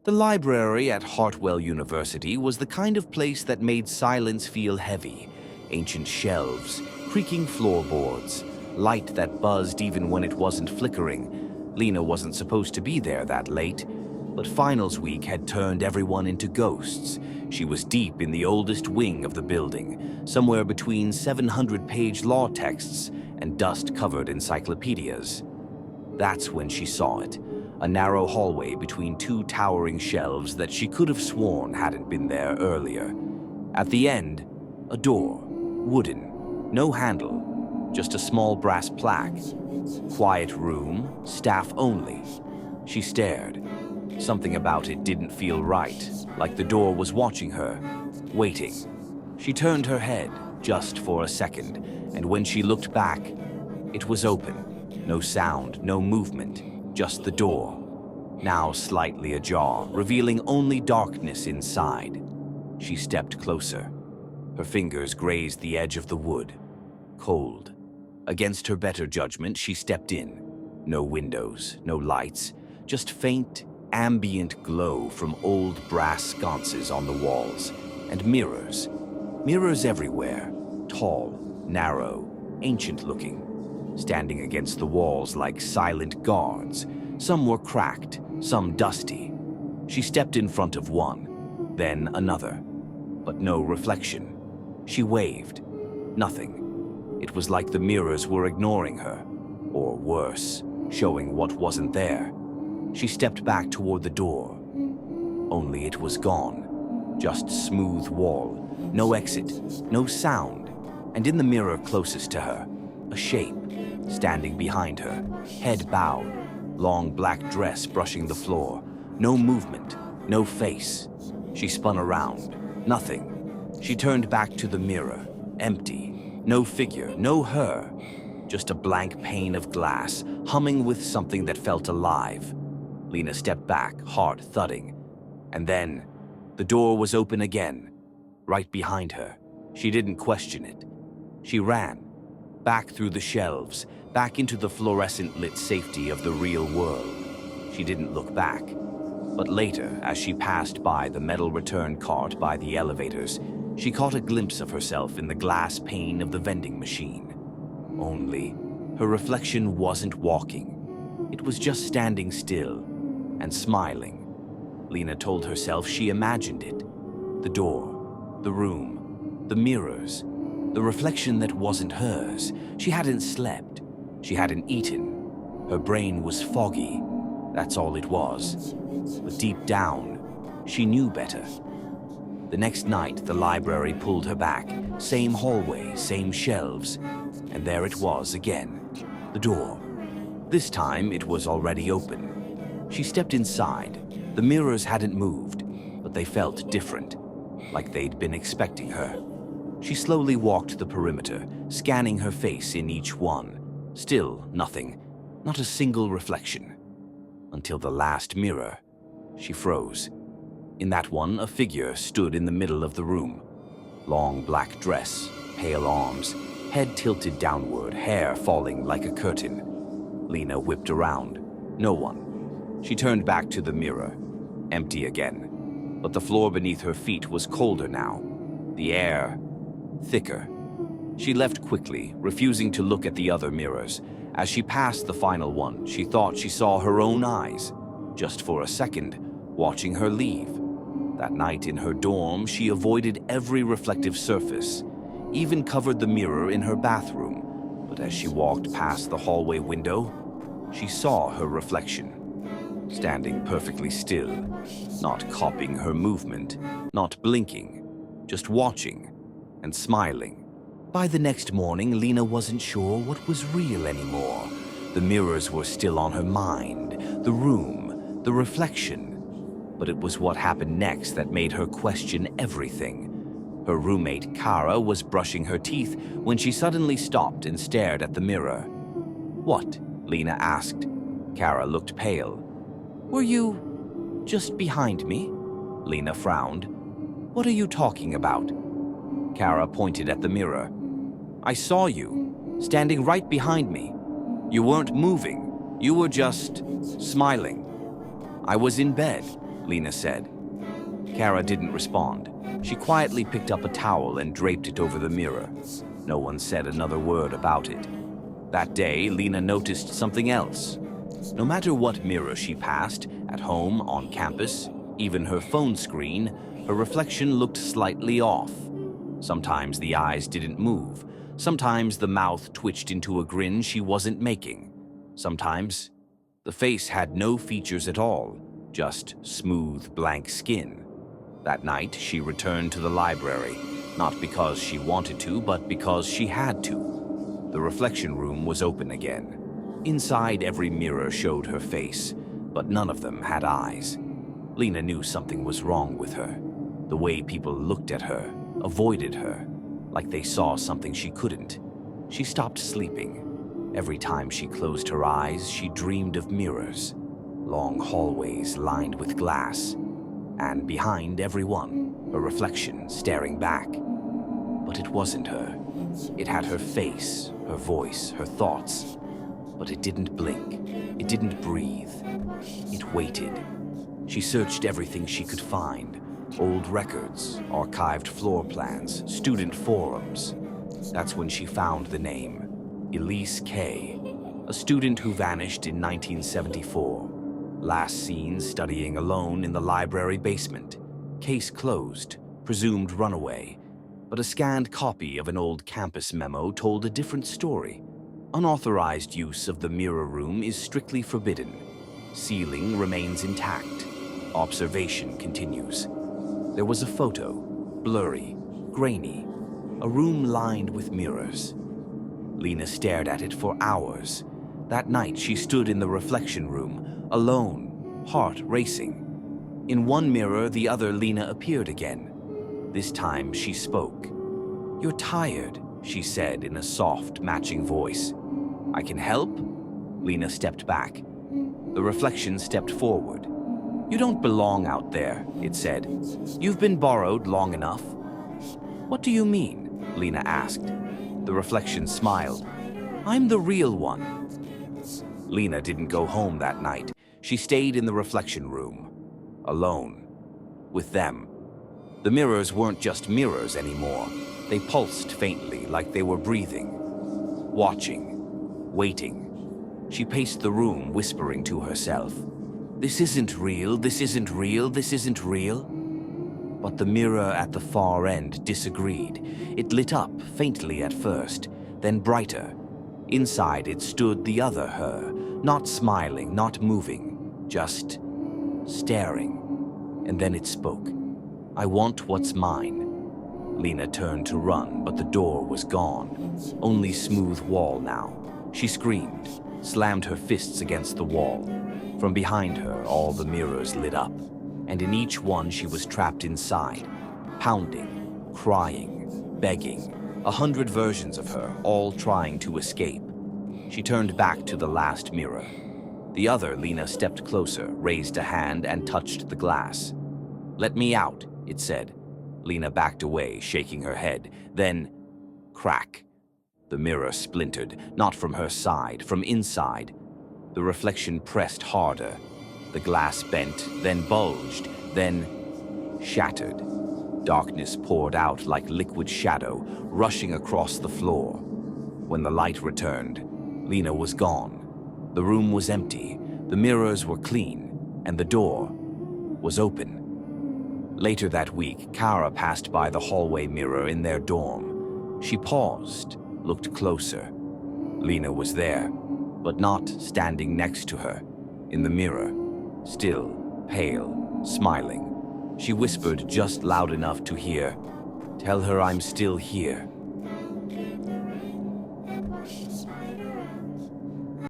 The library at Hartwell University was the kind of place that made silence feel heavy. Ancient shelves, creaking floorboards, light that buzzed even when it wasn't flickering. Lena wasn't supposed to be there that late, but finals week had turned everyone into ghosts. She was deep in the oldest wing of the building, somewhere between 700-page law texts and dust-covered encyclopedias. That's when she saw it, a narrow hallway between two towering shelves that she could have sworn hadn't been there earlier. At the end, a door, wooden, no handle, just a small brass plaque. Quiet room, staff only. She stared. Something about it didn't feel right, like the door was watching her, waiting. She turned her head, just for a second, and when she looked back, it was open. No sound, no movement, just the door, now slightly ajar, revealing only darkness inside. She stepped closer. Her fingers grazed the edge of the wood. Cold. Against her better judgment, she stepped in. No windows, no lights, just faint, ambient glow from old brass sconces on the walls, and mirrors. Mirrors everywhere, tall, narrow, ancient-looking, standing against the walls like silent guards. Some were cracked, some dusty. She stepped in front of one, then another, but no reflection. She waved. Nothing. It was like the mirrors were ignoring her, or worse, showing what wasn't there. She stepped back toward the door. Only it was gone. Just smooth wall, no exit, no sound, and in the mirror closest to her, a shape, standing behind her, head bowed, long black dress brushing the floor, no movement, no face. She spun around, nothing. She turned back to the mirror, empty, no figure, no her, just a blank pane of glass, humming with something that felt alive. Lena stepped back, heart thudding, and then the door was open again, right behind her. She didn't question it. She ran, back through the shelves, back into the fluorescent-lit safety of the real world. She didn't look back. But later, as she passed by the metal return cart by the elevators, she caught a glimpse of herself in the glass pane of the vending machine. Only, her reflection wasn't walking. It was just standing still and smiling. Lena told herself she imagined it. The door, the room, the mirrors, the reflection that wasn't hers. She hadn't slept. She hadn't eaten. Her brain was foggy. That's all it was. But deep down, she knew better. The next night, the library pulled her back. Same hallway, same shelves. And there it was again. The door. This time, it was already open. She stepped inside. The mirrors hadn't moved, but they felt different, like they'd been expecting her. She slowly walked the perimeter, scanning her face in each one. Still nothing, not a single reflection. Until the last mirror, she froze. In that one, a figure stood in the middle of the room. Long black dress, pale arms, head tilted downward, hair falling like a curtain. Lena whipped around. No one. She turned back to the mirror. Empty again. But the floor beneath her feet was colder now. The air thicker. She left quickly, refusing to look at the other mirrors. As she passed the final one, she thought she saw her own eyes, just for a second, watching her leave. That night in her dorm, she avoided every reflective surface, even covered the mirror in her bathroom. But as she walked past the hallway window, she saw her reflection. Standing perfectly still, not copying her movement, not blinking, just watching and smiling. By the next morning, Lena wasn't sure what was real anymore. The mirrors were still on her mind, the room, the reflection. But it was what happened next that made her question everything. Her roommate, Kara, was brushing her teeth when she suddenly stopped and stared at the mirror. "What?" Lena asked. Kara looked pale. "Were you just behind me?" Lena frowned. "What are you talking about?" Kara pointed at the mirror. "I saw you, standing right behind me. You weren't moving. You were just smiling." "I was in bed," Lena said. Kara didn't respond. She quietly picked up a towel and draped it over the mirror. No one said another word about it. That day, Lena noticed something else. No matter what mirror she passed, at home, on campus, even her phone screen, her reflection looked slightly off. Sometimes the eyes didn't move. Sometimes the mouth twitched into a grin she wasn't making. Sometimes the face had no features at all, just smooth, blank skin. That night, she returned to the library, not because she wanted to, but because she had to. The reflection room was open again. Inside, every mirror showed her face, but none of them had eyes. Lena knew something was wrong with her. The way people looked at her, avoided her, like they saw something she couldn't. She stopped sleeping. Every time she closed her eyes, she dreamed of mirrors, long hallways lined with glass, and behind every one, a reflection staring back. But it wasn't her. It had her face, her voice, her thoughts. But it didn't blink. It didn't breathe. It waited. She searched everything she could find. Old records, archived floor plans, student forums. That's when she found the name. Elise K., a student who vanished in 1974. Last seen studying alone in the library basement. Case closed, presumed runaway. But a scanned copy of an old campus memo told a different story. Unauthorized use of the mirror room is strictly forbidden. Ceiling remains intact. Observation continues. There was a photo, blurry, grainy, a room lined with mirrors. Lena stared at it for hours. That night, she stood in the reflection room, alone, heart racing. In one mirror, the other Lena appeared again. This time, she spoke. "You're tired," she said in a soft, matching voice. "I can help?" Lena stepped back. The reflection stepped forward. "You don't belong out there," it said. "You've been borrowed long enough." "What do you mean?" Lena asked. The reflection smiled. "I'm the real one." Lena didn't go home that night. She stayed in the reflection room, alone, with them. The mirrors weren't just mirrors anymore. They pulsed faintly, like they were breathing, watching, waiting. She paced the room, whispering to herself, "This isn't real, this isn't real, this isn't real." But the mirror at the far end disagreed. It lit up, faintly at first, then brighter. Inside it stood the other her, not smiling, not moving, just staring. And then it spoke. "I want what's mine." Lena turned to run, but the door was gone. Only smooth wall now. She screamed, slammed her fists against the wall. From behind her, all the mirrors lit up, and in each one she was trapped inside, pounding, crying, begging, 100 versions of her, all trying to escape. She turned back to the last mirror. The other Lena stepped closer, raised a hand, and touched the glass. "Let me out," it said. Lena backed away, shaking her head. Then, crack. The mirror splintered, not from her side, from inside. The reflection pressed harder. The glass bent, then bulged, then shattered. Darkness poured out like liquid shadow, rushing across the floor. When the light returned, Lena was gone. The room was empty, the mirrors were clean, and the door was open. Later that week, Kara passed by the hallway mirror in their dorm. She paused, looked closer. Lena was there, but not standing next to her. In the mirror, still, pale, smiling. She whispered just loud enough to hear, "Tell her I'm still here."